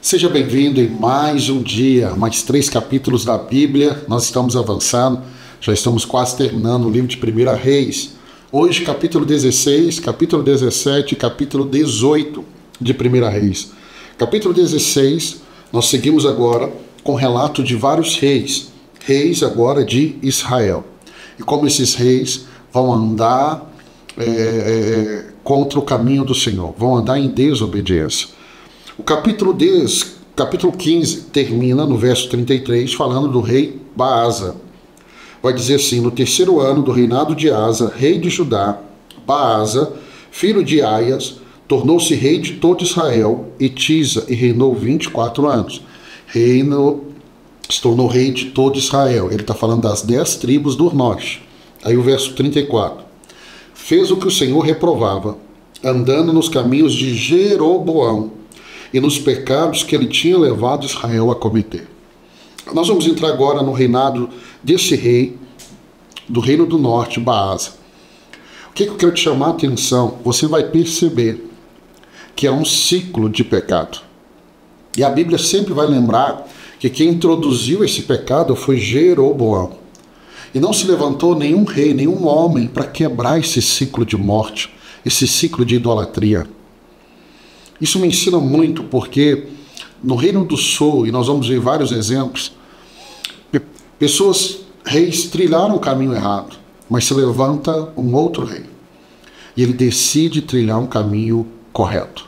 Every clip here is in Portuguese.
Seja bem-vindo em mais um dia, mais 3 capítulos da Bíblia. Nós estamos avançando, já estamos quase terminando o livro de 1 Reis. Hoje, capítulo 16, capítulo 17 e capítulo 18 de 1 Reis. Capítulo 16, nós seguimos agora com o relato de vários reis agora de Israel. E como esses reis vão andar contra o caminho do Senhor, vão andar em desobediência. O capítulo 15 termina no verso 33, falando do rei Baasa. Vai dizer assim: no 3º ano do reinado de Asa, rei de Judá, Baasa, filho de Aias, tornou-se rei de todo Israel e Tisa, e reinou 24 anos. Se tornou rei de todo Israel. Ele está falando das 10 tribos do norte. Aí o verso 34. Fez o que o Senhor reprovava, andando nos caminhos de Jeroboão e nos pecados que ele tinha levado Israel a cometer. Nós vamos entrar agora no reinado desse rei, do reino do norte, Baasa. O que eu quero te chamar a atenção? Você vai perceber que é um ciclo de pecado. E a Bíblia sempre vai lembrar que quem introduziu esse pecado foi Jeroboão. E não se levantou nenhum rei, nenhum homem para quebrar esse ciclo de morte, esse ciclo de idolatria. Isso me ensina muito, porque no Reino do Sul, e nós vamos ver vários exemplos, reis trilharam o caminho errado, mas se levanta um outro rei, e ele decide trilhar um caminho correto.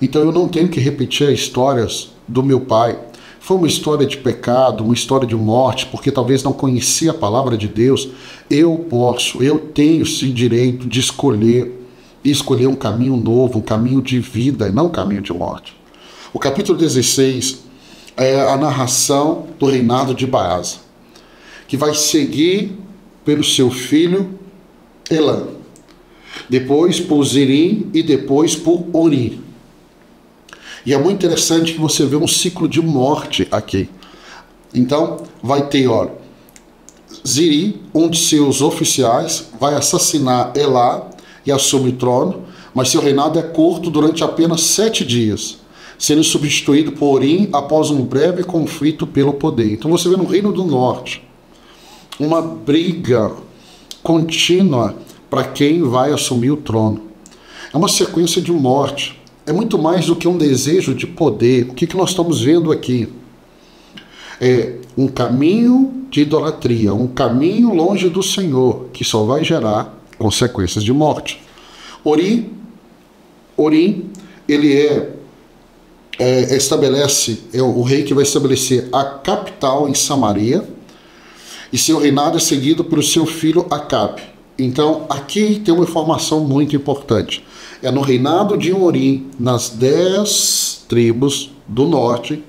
Então eu não tenho que repetir as histórias do meu pai. Foi uma história de pecado, uma história de morte, porque talvez não conhecia a palavra de Deus. Eu tenho esse direito de escolher um caminho novo, um caminho de vida e não um caminho de morte. O capítulo 16 é a narração do reinado de Baasa, que vai seguir pelo seu filho Elã, depois por Zirim e depois por Oni. E é muito interessante que você vê um ciclo de morte aqui. Então vai ter, Ziri, um de seus oficiais, vai assassinar Elá e assume o trono, mas seu reinado é curto durante apenas 7 dias, sendo substituído por Orim após um breve conflito pelo poder. Então você vê no Reino do Norte uma briga contínua para quem vai assumir o trono. É uma sequência de morte. É muito mais do que um desejo de poder. O que nós estamos vendo aqui? É um caminho de idolatria, um caminho longe do Senhor, que só vai gerar consequências de morte. Orim, ele é o rei que vai estabelecer a capital em Samaria, e seu reinado é seguido pelo seu filho Acabe. Então, aqui tem uma informação muito importante. É no reinado de Orim, nas 10 tribos do norte,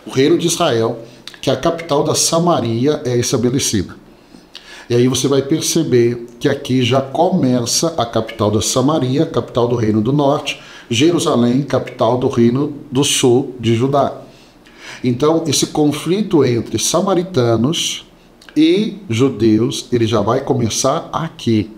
o reino de Israel, que a capital da Samaria é estabelecida. E aí você vai perceber que aqui já começa a capital da Samaria, capital do reino do norte, Jerusalém, capital do reino do sul de Judá. Então, esse conflito entre samaritanos e judeus, ele já vai começar aqui.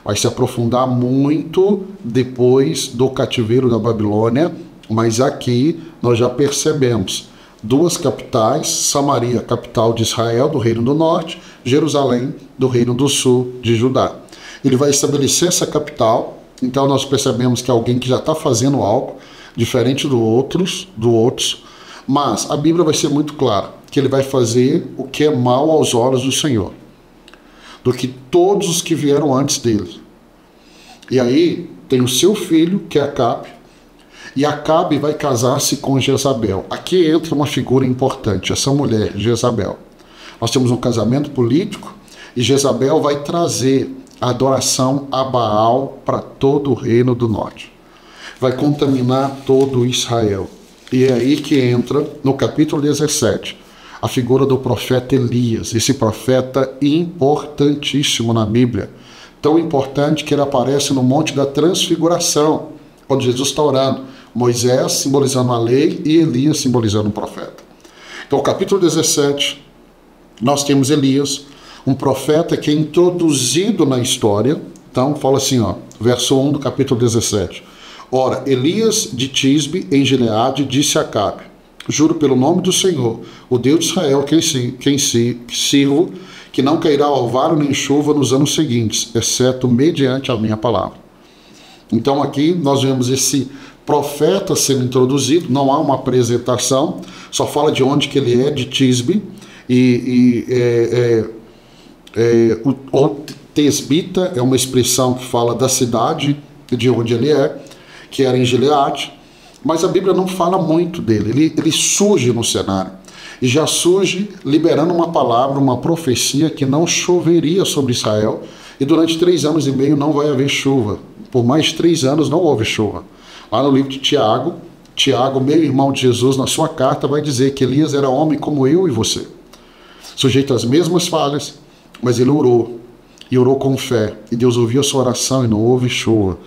Vai se aprofundar muito depois do cativeiro da Babilônia, mas aqui nós já percebemos 2 capitais: Samaria, capital de Israel, do Reino do Norte, Jerusalém, do Reino do Sul, de Judá. Ele vai estabelecer essa capital, então nós percebemos que é alguém que já está fazendo algo diferente do outros, mas a Bíblia vai ser muito clara, que ele vai fazer o que é mal aos olhos do Senhor, do que todos os que vieram antes dele. E aí tem o seu filho, que é Acabe, e Acabe vai casar-se com Jezabel. Aqui entra uma figura importante, essa mulher, Jezabel. Nós temos um casamento político, e Jezabel vai trazer a adoração a Baal para todo o reino do norte. Vai contaminar todo Israel. E é aí que entra, no capítulo 17, a figura do profeta Elias, esse profeta importantíssimo na Bíblia, tão importante que ele aparece no Monte da Transfiguração, quando Jesus está orando, Moisés simbolizando a lei e Elias simbolizando o profeta. Então, no capítulo 17, nós temos Elias, um profeta que é introduzido na história. Então, fala assim, verso 1 do capítulo 17. Ora, Elias de Tisbe, em Gileade, disse a Acabe: juro pelo nome do Senhor, o Deus de Israel, quem sirvo, que não cairá orvalho nem chuva nos anos seguintes, exceto mediante a minha palavra. Então aqui nós vemos esse profeta sendo introduzido, não há uma apresentação, só fala de onde que ele é, de Tisbe, o Tesbita é uma expressão que fala da cidade de onde ele é, que era em Gileade, mas a Bíblia não fala muito dele, ele surge no cenário, e já surge liberando uma palavra, uma profecia que não choveria sobre Israel, e durante 3 anos e meio não vai haver chuva, por mais 3 anos não houve chuva. Lá no livro de Tiago, meu irmão de Jesus, na sua carta vai dizer que Elias era homem como eu e você, sujeito às mesmas falhas, mas ele orou, e orou com fé, e Deus ouviu a sua oração e não houve chuva.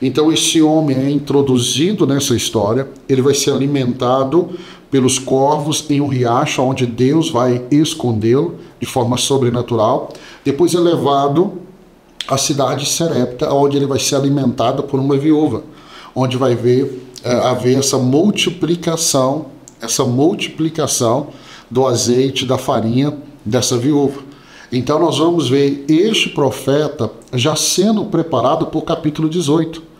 Então esse homem é introduzido nessa história, ele vai ser alimentado pelos corvos em um riacho onde Deus vai escondê-lo de forma sobrenatural, depois é levado à cidade de Serepta, onde ele vai ser alimentado por uma viúva, onde vai haver essa multiplicação do azeite, da farinha dessa viúva. Então nós vamos ver este profeta já sendo preparado para o capítulo 18.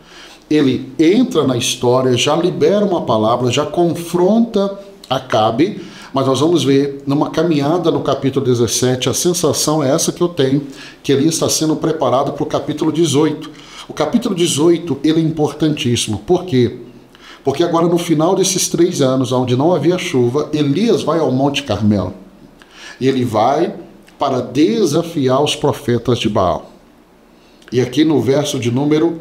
Ele entra na história, já libera uma palavra, já confronta Acabe, mas nós vamos ver numa caminhada no capítulo 17, a sensação é essa que eu tenho, que ele está sendo preparado para o capítulo 18. O capítulo 18 ele é importantíssimo. Por quê? Porque agora no final desses 3 anos, onde não havia chuva, Elias vai ao Monte Carmelo. E ele vai para desafiar os profetas de Baal. E aqui no verso de número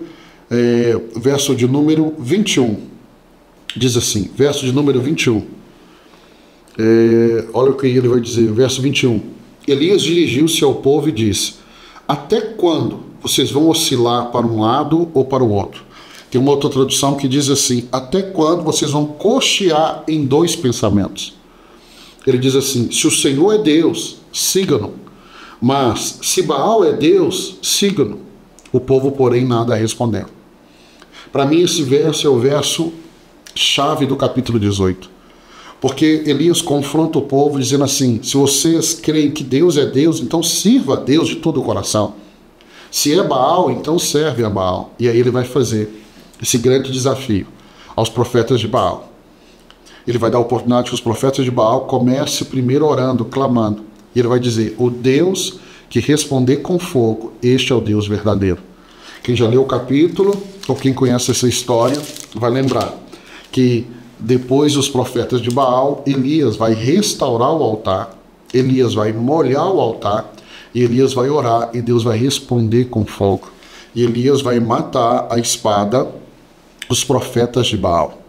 21, diz assim, verso de número 21, olha o que ele vai dizer, verso 21, Elias dirigiu-se ao povo e disse: até quando vocês vão oscilar para um lado ou para o outro? Tem uma outra tradução que diz assim: até quando vocês vão cochear em 2 pensamentos? Ele diz assim: se o Senhor é Deus, siga-no, mas se Baal é Deus, siga-no. O povo, porém, nada respondeu. Para mim, esse verso é o verso chave do capítulo 18. Porque Elias confronta o povo dizendo assim: se vocês creem que Deus é Deus, então sirva a Deus de todo o coração. Se é Baal, então serve a Baal. E aí ele vai fazer esse grande desafio aos profetas de Baal. Ele vai dar a oportunidade que os profetas de Baal comecem primeiro orando, clamando. E ele vai dizer: o Deus que responder com fogo, este é o Deus verdadeiro. Quem já leu o capítulo, ou quem conhece essa história, vai lembrar que depois dos profetas de Baal, Elias vai restaurar o altar, Elias vai molhar o altar, e Elias vai orar, e Deus vai responder com fogo. E Elias vai matar a espada os profetas de Baal.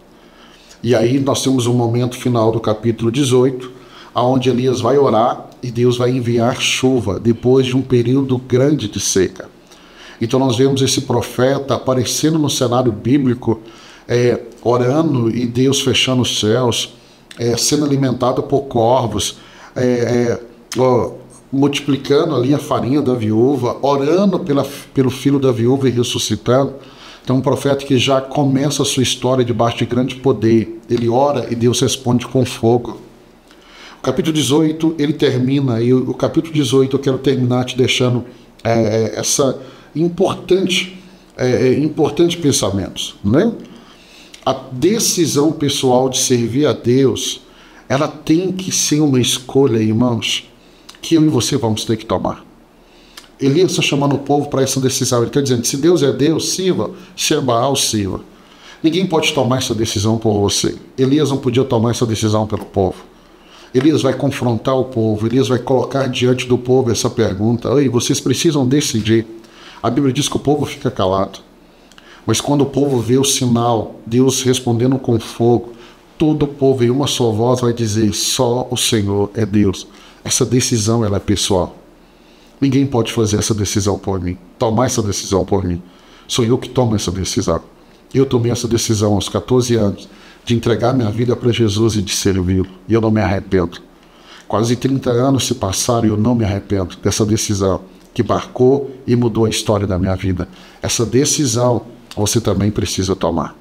E aí nós temos um momento final do capítulo 18, onde Elias vai orar e Deus vai enviar chuva, depois de um período grande de seca. Então nós vemos esse profeta aparecendo no cenário bíblico, orando e Deus fechando os céus, sendo alimentado por corvos, multiplicando ali a farinha da viúva, orando pelo filho da viúva e ressuscitando. Então um profeta que já começa a sua história debaixo de grande poder. Ele ora e Deus responde com fogo. O capítulo 18, ele termina, e o capítulo 18 eu quero terminar te deixando essa importante pensamentos, né? A decisão pessoal de servir a Deus, ela tem que ser uma escolha, irmãos, que eu e você vamos ter que tomar. Elias está chamando o povo para essa decisão. Ele está dizendo: se Deus é Deus, sirva; se é Baal, sirva. Ninguém pode tomar essa decisão por você. Elias não podia tomar essa decisão pelo povo. Elias vai confrontar o povo, Elias vai colocar diante do povo essa pergunta: ei, vocês precisam decidir. A Bíblia diz que o povo fica calado. Mas quando o povo vê o sinal, Deus respondendo com fogo, todo o povo em uma só voz vai dizer: só o Senhor é Deus. Essa decisão, ela é pessoal. Ninguém pode fazer essa decisão por mim, tomar essa decisão por mim. Sou eu que tomo essa decisão. Eu tomei essa decisão aos 14 anos, de entregar minha vida para Jesus e de servi-lo. E eu não me arrependo. Quase 30 anos se passaram e eu não me arrependo dessa decisão que marcou e mudou a história da minha vida. Essa decisão você também precisa tomar.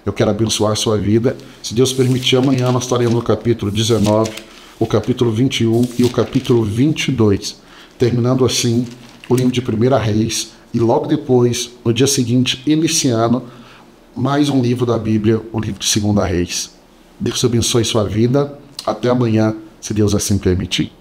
Eu quero abençoar a sua vida. Se Deus permitir, amanhã nós estaremos no capítulo 19, o capítulo 21 e o capítulo 22, terminando assim o livro de 1 Reis, e logo depois, no dia seguinte, iniciando mais um livro da Bíblia, o livro de 2 Reis. Deus abençoe sua vida. Até amanhã, se Deus assim permitir.